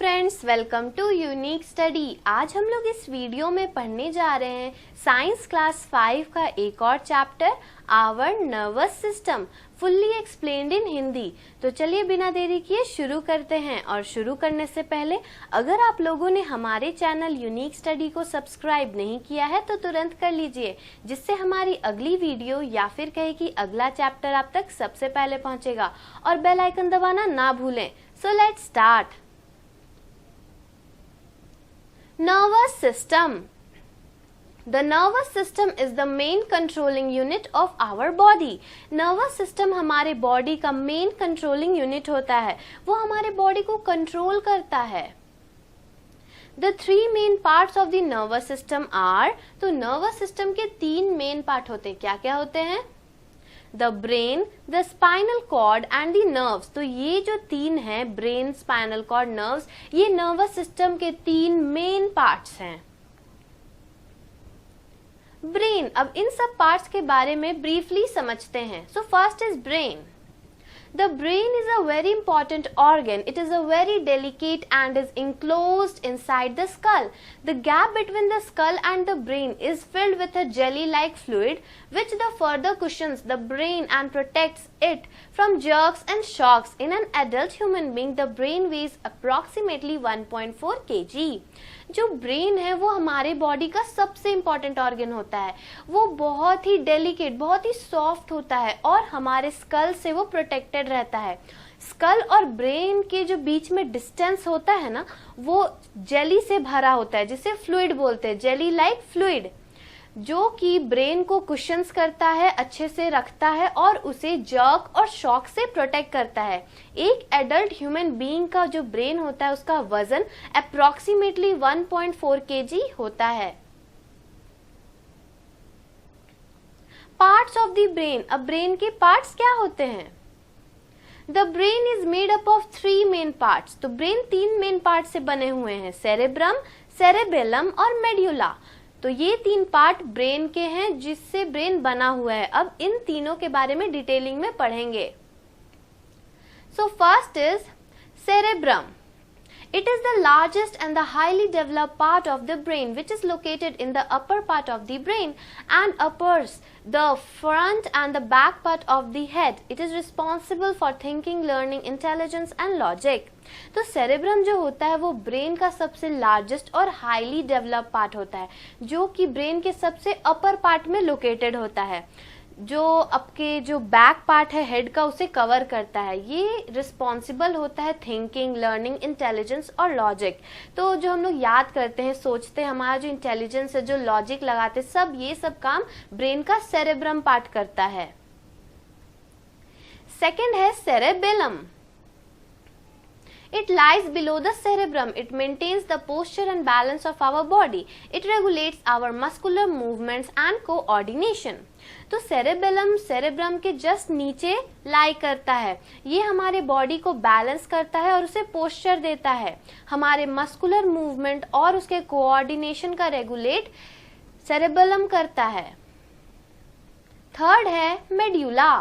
Friends, welcome to Unique Study. आज हम लोग इस वीडियो में पढ़ने जा रहे हैं साइंस क्लास 5 का एक और chapter our nervous system fully explained in Hindi. तो चलिए बिना देरी किए शुरू करते हैं। और शुरू करने से पहले अगर आप लोगों ने हमारे चैनल यूनिक स्टडी को सब्सक्राइब नहीं किया है तो तुरंत कर लीजिए, जिससे हमारी अगली वीडियो या फिर कहे कि अगला चैप्टर आप तक सबसे पहले पहुंचेगा। और बेल आइकन दबाना ना भूलें। So let's start. Nervous system. The nervous system is the main controlling unit of our body. Nervous system हमारे बॉडी का मेन कंट्रोलिंग यूनिट होता है, वो हमारे बॉडी को कंट्रोल करता है। The three main parts of the nervous system are, तो नर्वस सिस्टम के तीन मेन पार्ट होते हैं। क्या क्या होते हैं? The brain, the spinal cord and the nerves. तो ये जो तीन हैं, ब्रेन, स्पाइनल कॉर्ड, नर्व्स, ये नर्वस सिस्टम के तीन मेन पार्ट्स हैं। ब्रेन, अब इन सब पार्ट्स के बारे में ब्रीफली समझते हैं। So first is brain. The brain is a very important organ. It is a very delicate and is enclosed inside the skull. The gap between the skull and the brain is filled with a jelly-like fluid, which the further cushions the brain and protects it from jerks and shocks. In an adult human being, the brain weighs approximately 1.4 kg. जो brain है वो हमारे body का सबसे important organ होता है। वो बहुत ही डेलिकेट, बहुत ही सॉफ्ट होता है और हमारे स्कल से वो प्रोटेक्टेड रहता है। स्कल और ब्रेन के जो बीच में डिस्टेंस होता है ना, वो जेली से भरा होता है, जिसे फ्लूइड बोलते हैं, जेली लाइक फ्लूइड, जो कि ब्रेन को कुशंस करता है, अच्छे से रखता है और उसे जर्क और शॉक से प्रोटेक्ट करता है। एक एडल्ट ह्यूमन बीइंग का जो ब्रेन होता है उसका वजन अप्रोक्सीमेटली 1.4 kg होता है। Parts of the brain. अब ब्रेन के पार्ट्स क्या होते हैं? The brain is made up of 3 main parts. तो ब्रेन 3 मेन पार्ट से बने हुए हैं, सेरेब्रम, सेरेबेलम और मेड्यूला। तो ये 3 पार्ट ब्रेन के हैं जिससे ब्रेन बना हुआ है। अब इन तीनों के बारे में डिटेलिंग में पढ़ेंगे। So first is cerebrum. It is the largest and the highly developed part of the brain, which is located in the upper part of the brain and uppers the front and the back part of the head. It is responsible for thinking, learning, intelligence and logic. तो cerebrum जो होता है वो brain का सबसे largest और highly develop part होता है, जो कि ब्रेन के सबसे अपर पार्ट में लोकेटेड होता है, जो आपके जो बैक पार्ट है हेड का उसे कवर करता है। ये रिस्पॉन्सिबल होता है थिंकिंग, लर्निंग, इंटेलिजेंस और लॉजिक। तो जो हम लोग याद करते हैं, सोचते हैं, हमारा जो इंटेलिजेंस है, जो लॉजिक लगाते, सब ये सब काम ब्रेन का सेरेब्रम पार्ट करता है। सेकेंड है cerebellum. It lies below the cerebrum. It maintains the posture and balance of our body. It regulates our muscular movements and coordination. तो सेरेबेलम सेरेब्रम के जस्ट नीचे लाई करता है। ये हमारे बॉडी को बैलेंस करता है और उसे पोस्चर देता है। हमारे मस्कुलर मूवमेंट और उसके कोऑर्डिनेशन का रेगुलेट सेरेबेलम करता है। थर्ड है medulla.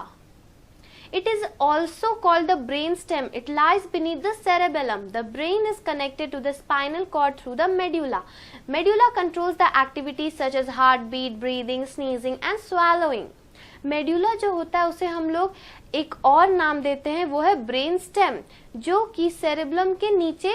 It is also called the brain stem. It lies beneath the cerebellum. The brain is connected to the spinal cord through the medulla. Medulla controls the activities such as heartbeat, breathing, sneezing and swallowing. Medulla जो होता है उसे हम लोग एक और नाम देते हैं, वो है ब्रेन स्टेम, जो कि सेरेब्रम के नीचे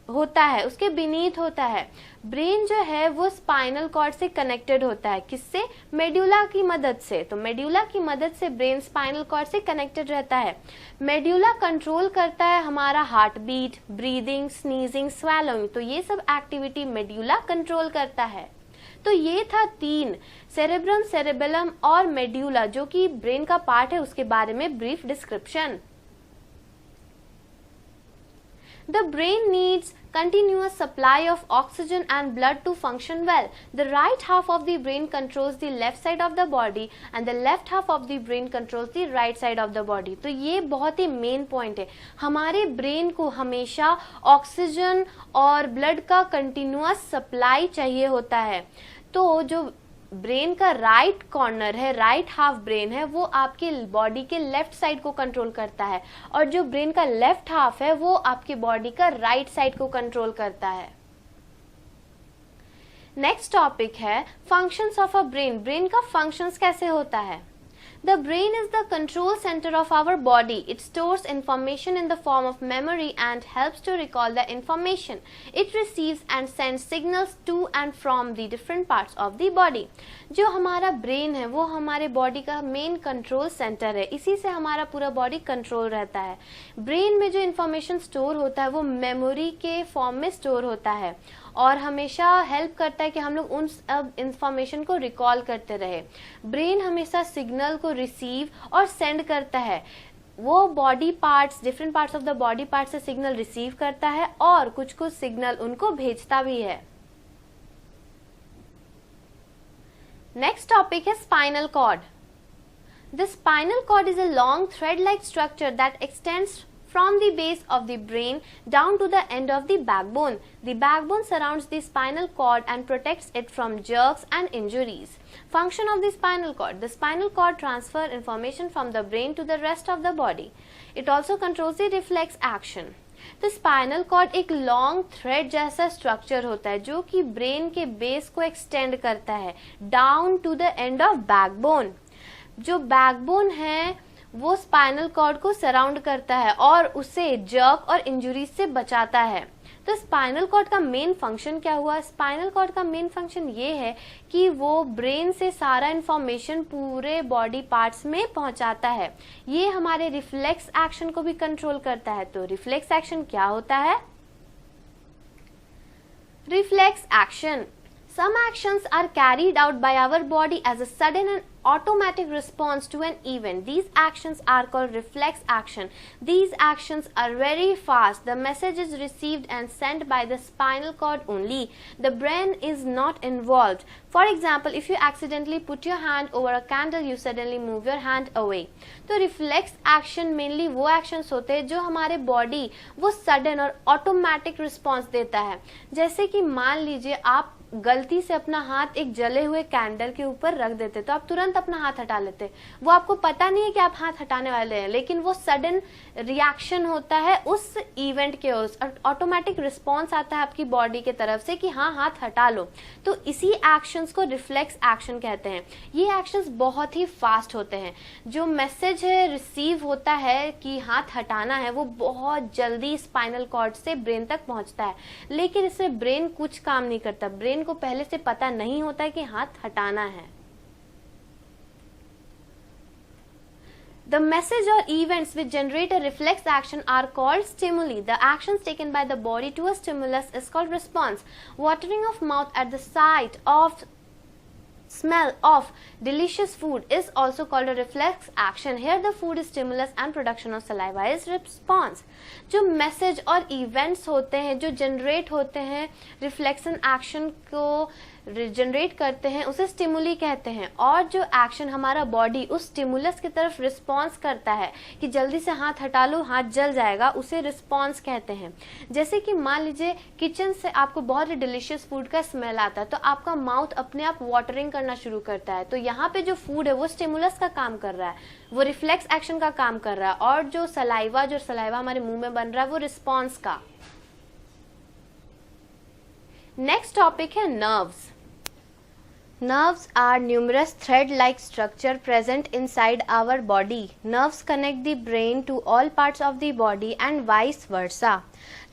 होता है, उसके बीनीथ होता है। ब्रेन जो है वो स्पाइनल कॉर्ड से कनेक्टेड होता है। किससे? मेड्यूला की मदद से। तो मेड्यूला की मदद से ब्रेन स्पाइनल कॉर्ड से कनेक्टेड रहता है। मेड्यूला कंट्रोल करता है हमारा हार्ट बीट, ब्रीदिंग, स्नीजिंग, स्वैलोइंग। तो ये सब एक्टिविटी मेड्यूला कंट्रोल करता है। तो ये था 3, सेरेब्रम, सेरेबेलम और मेड्यूला, जो कि ब्रेन का पार्ट है, उसके बारे में brief description. The brain needs continuous supply of oxygen and blood to function well. The right half of the brain controls the left side of the body and the left half of the brain controls the right side of the body. तो ये बहुत ही main point है। हमारे brain को हमेशा oxygen और blood का continuous supply चाहिए होता है। तो जो ब्रेन का राइट कॉर्नर है, राइट हाफ ब्रेन है, वो आपके बॉडी के लेफ्ट साइड को कंट्रोल करता है, और जो ब्रेन का लेफ्ट हाफ है वो आपके बॉडी का राइट साइड को कंट्रोल करता है। नेक्स्ट टॉपिक है functions of a brain. Brain का फंक्शंस कैसे होता है? The brain is the control center of our body. It stores information in the form of memory and helps to recall the information. It receives and sends signals to and from the different parts of the body. जो हमारा brain है वो हमारे body का main control centre है, इसी से हमारा पूरा बॉडी कंट्रोल रहता है। ब्रेन में जो इंफॉर्मेशन स्टोर होता है वो मेमोरी के फॉर्म में स्टोर होता है और हमेशा हेल्प करता है कि हम लोग उन सब इंफॉर्मेशन को रिकॉल करते रहे। ब्रेन हमेशा सिग्नल को रिसीव और सेंड करता है, वो body parts, different parts of the body part से सिग्नल रिसीव करता है और कुछ कुछ सिग्नल उनको भेजता भी है। नेक्स्ट टॉपिक है spinal cord. The spinal cord is a long thread like structure that extends from the base of the brain down to the end of the backbone. The backbone surrounds the spinal cord and protects it from jerks and injuries. Function of the spinal cord. The spinal cord transfers information from the brain to the rest of the body. It also controls the reflex action. तो spinal cord एक long thread जैसा structure होता है जो कि brain के base को extend करता है down to the end of backbone. जो बैकबोन है वो स्पाइनल कॉर्ड को सराउंड करता है और उसे जर्क और इंजुरीज से बचाता है। तो स्पाइनल कॉर्ड का मेन फंक्शन क्या हुआ? स्पाइनल कॉर्ड का मेन फंक्शन ये है कि वो ब्रेन से सारा इंफॉर्मेशन पूरे बॉडी पार्ट्स में पहुंचाता है। ये हमारे रिफ्लेक्स एक्शन को भी कंट्रोल करता है। तो रिफ्लेक्स एक्शन क्या होता है? Reflex action, some actions are carried out by our body as a sudden and automatic response to an event. These actions are called reflex action. These actions are very fast. The message is received and sent by the spinal cord only. The brain is not involved. For example, if you accidentally put your hand over a candle, you suddenly move your hand away. तो reflex action mainly वो actions होते हैं जो हमारे body वो sudden और automatic response देता है। जैसे कि मान लीजिए आप गलती से अपना हाथ एक जले हुए कैंडल के ऊपर रख देते तो आप तुरंत अपना हाथ हटा लेते। वो आपको पता नहीं है कि आप हाथ हटाने वाले हैं, लेकिन वो सडन रिएक्शन होता है उस इवेंट के, उस ऑटोमेटिक रिस्पॉन्स आता है आपकी बॉडी के तरफ से कि हाँ हाथ हटा लो। तो इसी एक्शंस को रिफ्लेक्स एक्शन कहते हैं। ये एक्शंस बहुत ही फास्ट होते हैं। जो मैसेज है रिसीव होता है कि हाथ हटाना है वो बहुत जल्दी स्पाइनल कॉर्ड से ब्रेन तक पहुंचता है, लेकिन इससे ब्रेन कुछ काम नहीं करता। ब्रेन को पहले से पता नहीं होता कि हाथ हटाना है। The message or events which generate a reflex action are called stimuli. The actions taken by the body to a stimulus is called response. Watering of mouth at the sight of smell of delicious food is also called a reflex action. Here the food is stimulus and production of saliva is response. जो message और events होते हैं जो generate होते हैं reflection action को generate करते हैं उसे स्टिमुली कहते हैं, और जो एक्शन हमारा बॉडी उस स्टिमुलस की तरफ रिस्पॉन्स करता है कि जल्दी से हाथ हटा लो हाथ जल जाएगा, उसे रिस्पॉन्स कहते हैं। जैसे कि मान लीजिए किचन से आपको बहुत ही डिलीशियस फूड का स्मेल आता है तो आपका माउथ अपने आप वाटरिंग करना शुरू करता है। तो यहाँ पे जो फूड है वो स्टिमुलस का काम कर रहा है, वो रिफ्लेक्स एक्शन का काम कर रहा है, और जो सलाइवा हमारे मुंह में बन रहा है वो रिस्पॉन्स का। नेक्स्ट टॉपिक है nerves. Nerves are numerous thread-like structure present inside our body. Nerves connect the brain to all parts of the body and vice versa.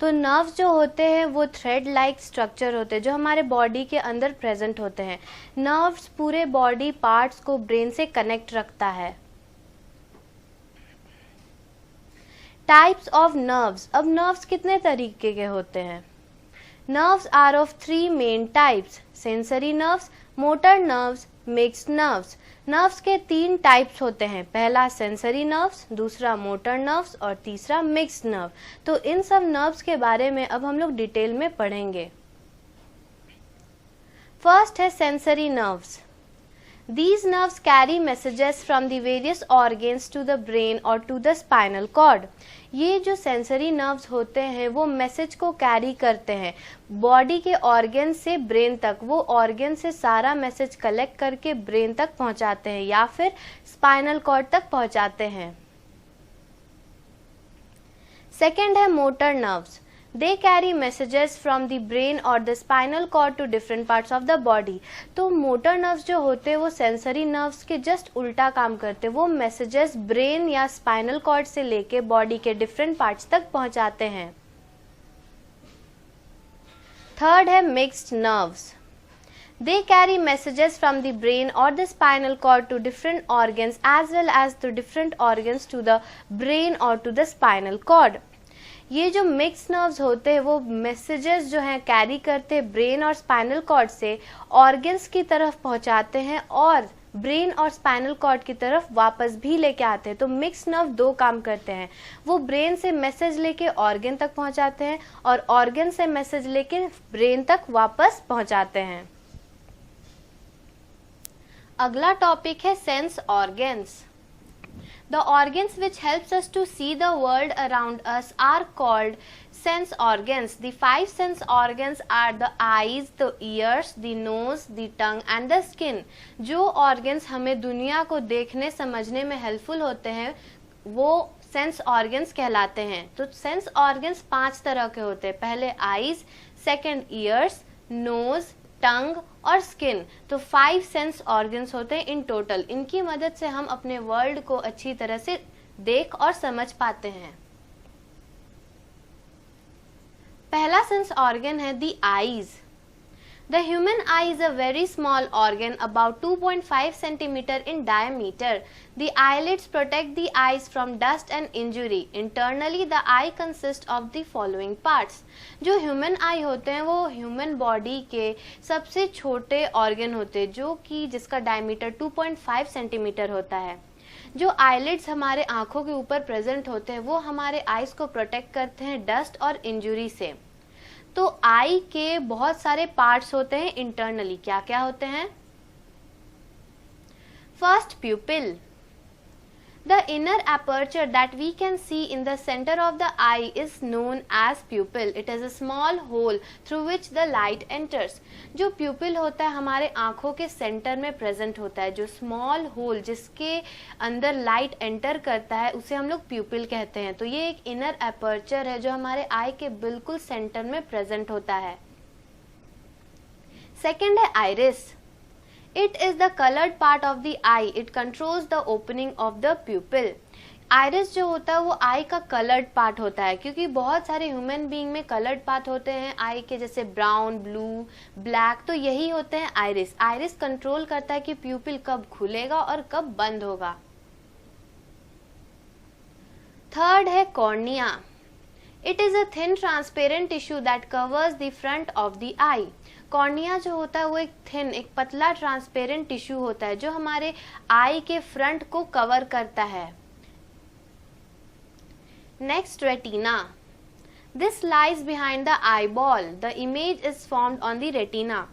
तो nerves जो होते हैं वो thread-like structure होते हैं जो हमारे body के अंदर present होते हैं। Nerves पूरे body parts को brain से connect रखता है। Types of nerves। अब nerves कितने तरीके के होते हैं? Nerves are of three main types: sensory nerves, motor nerves, mixed nerves. Nerves के तीन टाइप्स होते हैं, पहला सेंसरी नर्व्स, दूसरा मोटर नर्व्स और तीसरा मिक्स्ड नर्व। तो इन सब नर्व्स के बारे में अब हम लोग डिटेल में पढ़ेंगे। फर्स्ट है sensory nerves. These nerves carry messages from the various organs to the brain or to the spinal cord. ये जो सेंसरी नर्व्स होते हैं वो मैसेज को कैरी करते हैं बॉडी के ऑर्गन से ब्रेन तक, वो ऑर्गन से सारा मैसेज कलेक्ट करके ब्रेन तक पहुंचाते हैं या फिर स्पाइनल कॉर्ड तक पहुंचाते हैं। सेकेंड है motor nerves. They carry messages from the brain or the spinal cord to different parts of the body. तो मोटर नर्व्स जो होते हैं वो सेंसरी नर्व्स के जस्ट उल्टा काम करते हैं, वो मैसेजेस ब्रेन या स्पाइनल कॉर्ड से लेके बॉडी के डिफरेंट पार्ट्स तक पहुंचाते हैं। थर्ड है mixed nerves. They carry messages from the brain or the spinal cord to different organs as well as the different organs to the brain or to the spinal cord. ये जो mix nerves होते हैं वो messages जो हैं carry करते हैं brain और स्पाइनल कॉर्ड से ऑर्गन्स की तरफ पहुंचाते हैं और ब्रेन और स्पाइनल कॉर्ड की तरफ वापस भी लेके आते हैं। तो मिक्स नर्व दो काम करते हैं, वो ब्रेन से मैसेज लेके ऑर्गन तक पहुंचाते हैं और ऑर्गन से मैसेज लेके ब्रेन तक वापस पहुंचाते हैं। अगला टॉपिक है sense organs. The organs which helps us to see the world around us are called sense organs. The 5 sense organs are the eyes, the ears, the nose, the tongue and the skin. जो organs हमें दुनिया को देखने समझने में helpful होते हैं वो सेंस ऑर्गन्स कहलाते हैं। तो सेंस ऑर्गन्स 5 तरह के होते हैं। पहले आईज, सेकंड ईयर्स, नोज, टंग और स्किन। तो 5 सेंस ऑर्गन्स होते हैं इन टोटल। इनकी मदद से हम अपने वर्ल्ड को अच्छी तरह से देख और समझ पाते हैं। पहला सेंस ऑर्गन है the eyes. The human eye is a very small organ about 2.5 centimeter in diameter. The eyelids protect the eyes from dust and injury. Internally, the eye consists of the following parts. जो human eye होते हैं वो human body के सबसे छोटे organ होते हैं जो कि जिसका diameter 2.5 centimeter होता है। जो eyelids हमारे आँखों के ऊपर present होते हैं वो हमारे eyes को protect करते हैं dust और injury से। तो आई के बहुत सारे पार्ट्स होते हैं इंटरनली। क्या क्या होते हैं? First, प्यूपिल। The inner aperture that we can see in the center of the eye is known as pupil. It is a small hole through which the light enters. जो pupil होता है हमारे आँखों के सेंटर में प्रेजेंट होता है, जो स्मॉल होल जिसके अंदर लाइट एंटर करता है उसे हम लोग pupil कहते हैं। तो ये एक इनर एपर्चर है जो हमारे आई के बिल्कुल सेंटर में प्रेजेंट होता है। सेकेंड है iris. It is the colored part of the eye. It controls the opening of the pupil. Iris जो होता है वो आई का कलर्ड पार्ट होता है क्योंकि बहुत सारे ह्यूमन बीइंग में कलर्ड पार्ट होते हैं आई के, जैसे ब्राउन, ब्लू, ब्लैक। तो यही होते हैं आइरिस। आइरिस कंट्रोल करता है कि प्यूपिल कब खुलेगा और कब बंद होगा। थर्ड है cornea. It is a thin transparent tissue that covers the front of the eye. Cornea जो होता है वो एक थिन, एक पतला ट्रांसपेरेंट टिश्यू होता है जो हमारे आई के फ्रंट को कवर करता है। Next, retina. This lies behind the eye ball. The image is formed on the retina.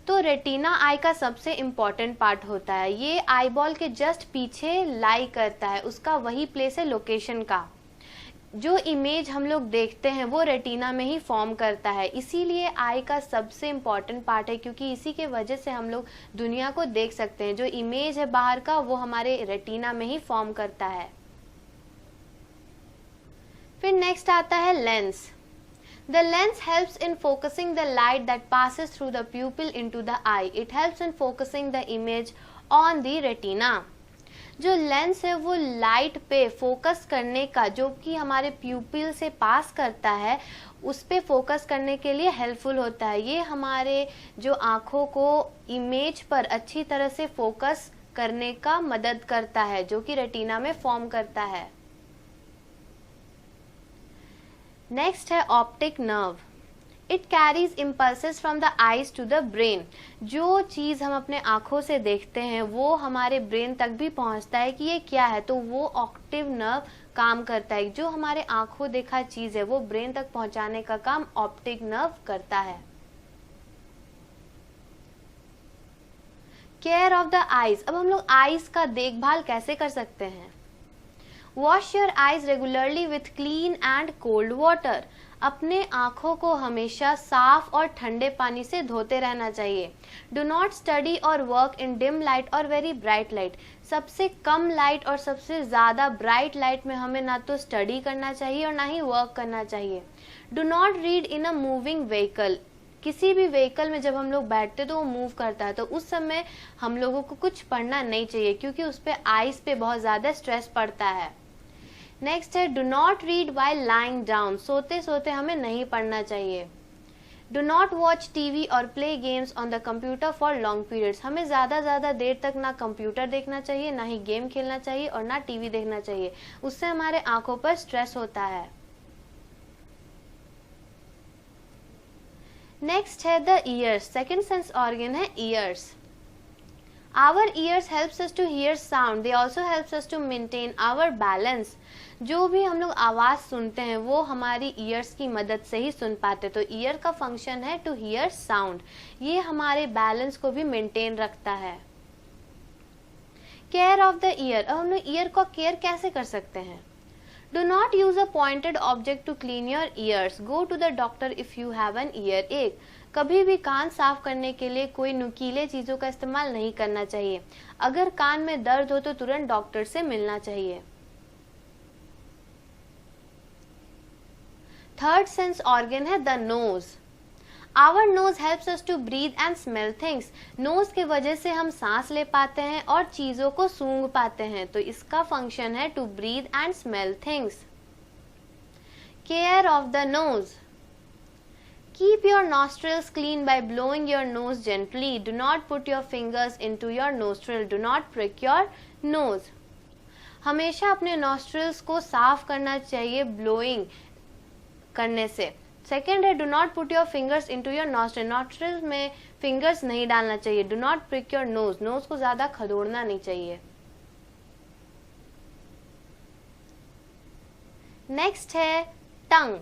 तो रेटिना आई का सबसे इम्पॉर्टेंट पार्ट होता है। ये आई बॉल के जस्ट पीछे लाई करता है, उसका वही प्लेस है लोकेशन का। जो इमेज हम लोग देखते हैं वो रेटिना में ही फॉर्म करता है, इसीलिए आई का सबसे इम्पॉर्टेंट पार्ट है क्योंकि इसी के वजह से हम लोग दुनिया को देख सकते हैं। जो इमेज है बाहर का वो हमारे रेटिना में ही फॉर्म करता है। फिर नेक्स्ट आता है lens. The lens helps in focusing the light that passes through the pupil into the eye. It helps in focusing the image on the retina. जो लेंस है वो लाइट पे फोकस करने का, जो कि हमारे प्यूपिल से पास करता है, उस पे फोकस करने के लिए हेल्पफुल होता है। ये हमारे जो आँखों को इमेज पर अच्छी तरह से फोकस करने का मदद करता है जो कि रेटिना में फॉर्म करता है। नेक्स्ट है optic nerve. It carries impulses from the eyes to the brain. जो चीज़ हम अपने आँखों से देखते हैं वो हमारे ब्रेन तक भी पहुँचता है कि ये क्या है, तो वो ऑप्टिक नर्व काम करता है। जो हमारे आँखों देखा चीज़ है वो ब्रेन तक पहुँचाने का काम ऑप्टिक नर्व करता है। केयर ऑफ द आईज, अब हम लोग आईज का देखभाल कैसे कर सकते हैं? Wash your eyes regularly with clean and cold water, अपने आँखों को हमेशा साफ और ठंडे पानी से धोते रहना चाहिए। डू नॉट स्टडी और वर्क इन डिम लाइट और वेरी ब्राइट लाइट, सबसे कम लाइट और सबसे ज़्यादा ब्राइट लाइट में हमें ना तो स्टडी करना चाहिए और ना ही वर्क करना चाहिए। Do not read in a moving vehicle, किसी भी व्हीकल में जब हम लोग बैठते तो वो मूव करता है, तो उस समय हम लोगों को कुछ पढ़ना नहीं चाहिए क्योंकि उस पर आइज पे बहुत ज़्यादा स्ट्रेस पड़ता है। नेक्स्ट है do not read while lying down, सोते सोते हमें नहीं पढ़ना चाहिए। डू नॉट वॉच टीवी और play games on the computer for long periods, हमें ज़्यादा देर तक ना कंप्यूटर देखना चाहिए, ना ही गेम खेलना चाहिए और ना टीवी देखना चाहिए, उससे हमारे आंखों पर स्ट्रेस होता है। नेक्स्ट है the years, second sense organ है years. Our ears helps us to hear sound. They also helps us to maintain our balance. जो भी हम लोग आवाज़ सुनते हैं वो हमारी ईयर्स की मदद से ही सुन पाते, तो ईयर का फंक्शन है टू हियर साउंड, ये हमारे बैलेंस को भी मेंटेन रखता है। केयर ऑफ द ईयर, अब हम लोग ईयर को केयर कैसे कर सकते हैं? Do not use a pointed object to clean your ears. Go to the doctor if you have an earache. कभी भी कान साफ करने के लिए कोई नुकीले चीजों का इस्तेमाल नहीं करना चाहिए। अगर कान में दर्द हो तो तुरंत डॉक्टर से मिलना चाहिए। थर्ड सेंस ऑर्गन है the nose. Our nose helps us to breathe and smell things. Nose के वजह से हम सांस ले पाते हैं और चीजों को सूंघ पाते हैं, तो इसका फंक्शन है to breathe and smell things. Care of the nose, keep your nostrils clean by blowing your nose gently. Do not put your fingers into your nostril. Do not prick your nose. हमेशा अपने nostrils को साफ करना चाहिए blowing करने से। Second है do not put your fingers into your nostril, nostril में फिंगर्स नहीं डालना चाहिए। Do not prick your nose, nose को ज्यादा खदोड़ना नहीं चाहिए। नेक्स्ट है टंग।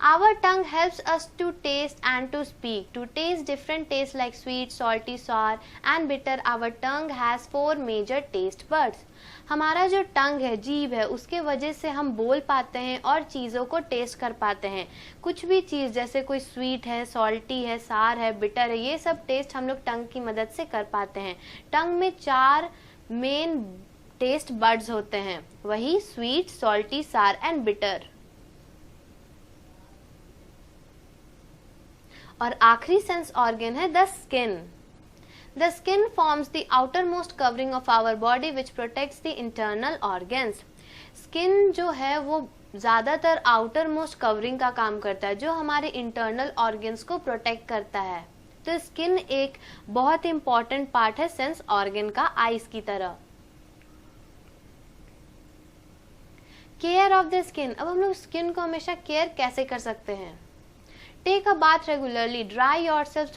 Our tongue helps us to taste and to speak. To taste different tastes like sweet, salty, sour and bitter, our tongue has 4 major taste buds. हमारा जो टंग है, जीभ है, उसके वजह से हम बोल पाते हैं और चीज़ों को टेस्ट कर पाते हैं। कुछ भी चीज़ जैसे कोई स्वीट है, सॉल्टी है, सार है, बिटर है, ये सब टेस्ट हम लोग टंग की मदद से कर पाते हैं। टंग में 4 मेन टेस्ट बड्स होते हैं, वही sweet, salty, sour and bitter. और आखिरी सेंस ऑर्गन है the skin. The skin forms the outermost covering of our body which protects the internal organs. Skin जो है वो ज्यादातर आउटर मोस्ट कवरिंग का काम करता है, जो हमारे इंटरनल ऑर्गन्स को प्रोटेक्ट करता है। तो स्किन एक बहुत इंपॉर्टेंट पार्ट है सेंस ऑर्गन का, आईज की तरह। केयर ऑफ द स्किन, अब हम लोग स्किन को हमेशा केयर कैसे कर सकते हैं? Take a bath regularly. Dry yourself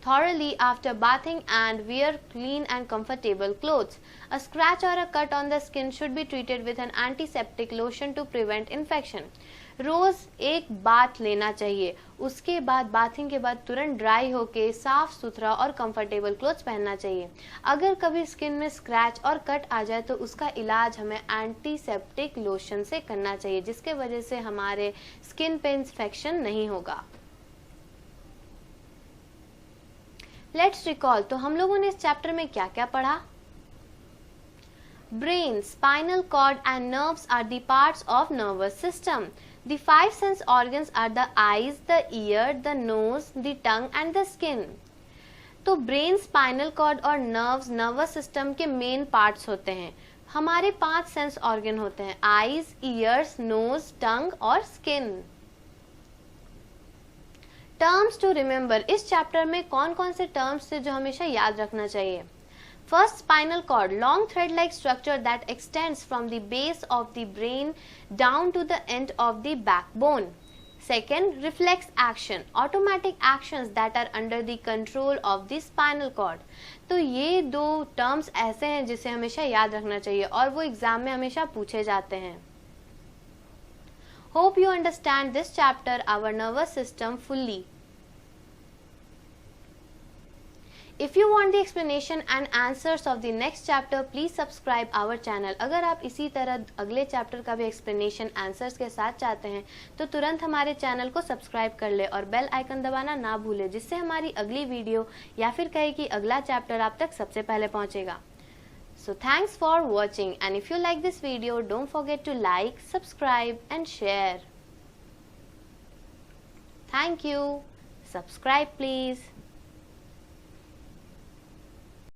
thoroughly after bathing and wear clean and comfortable clothes. A scratch or a cut on the skin should be treated with an antiseptic lotion to prevent infection. रोज एक bath लेना चाहिए, उसके बाद bathing के बाद तुरंत dry होके साफ सुथरा और कंफर्टेबल क्लोथ्स पहनना चाहिए। अगर कभी स्किन में स्क्रैच और कट आ जाए तो उसका इलाज हमें एंटीसेप्टिक लोशन से करना चाहिए, जिसके वजह से हमारे स्किन पे इंफेक्शन नहीं होगा। लेट्स रिकॉल, तो हम लोगों ने इस चैप्टर में क्या क्या पढ़ा? Brain, spinal cord and nerves are the parts of nervous system. The 5 sense organs are the eyes, the ear, the nose, the tongue and the skin. तो ब्रेन, स्पाइनल कॉर्ड और नर्व्स नर्वस सिस्टम के main parts होते हैं। हमारे 5 sense organ होते हैं, eyes, years, knows, टंग और skin. Terms to remember, इस चैप्टर में कौन कौन से टर्म्स थे जो हमेशा याद रखना चाहिए? First, spinal cord, long thread-like structure that extends from the base of the brain down to the end of the backbone. Second, reflex action, automatic actions that are under the control of the spinal cord. तो ये 2 terms ऐसे हैं जिसे हमेशा याद रखना चाहिए और वो एग्जाम में हमेशा पूछे जाते हैं। Hope you understand this chapter, our nervous system, fully. If you want the explanation and answers of the next chapter, please subscribe our channel. अगर आप इसी तरह अगले चैप्टर का भी explanation answers के साथ चाहते हैं तो तुरंत हमारे चैनल को सब्सक्राइब कर ले और बेल आइकन दबाना ना भूले, जिससे हमारी अगली वीडियो या फिर कहे कि अगला चैप्टर आप तक सबसे पहले पहुंचेगा. So thanks for watching, and if you like this video, don't forget to like, subscribe and share. Thank you. Subscribe please.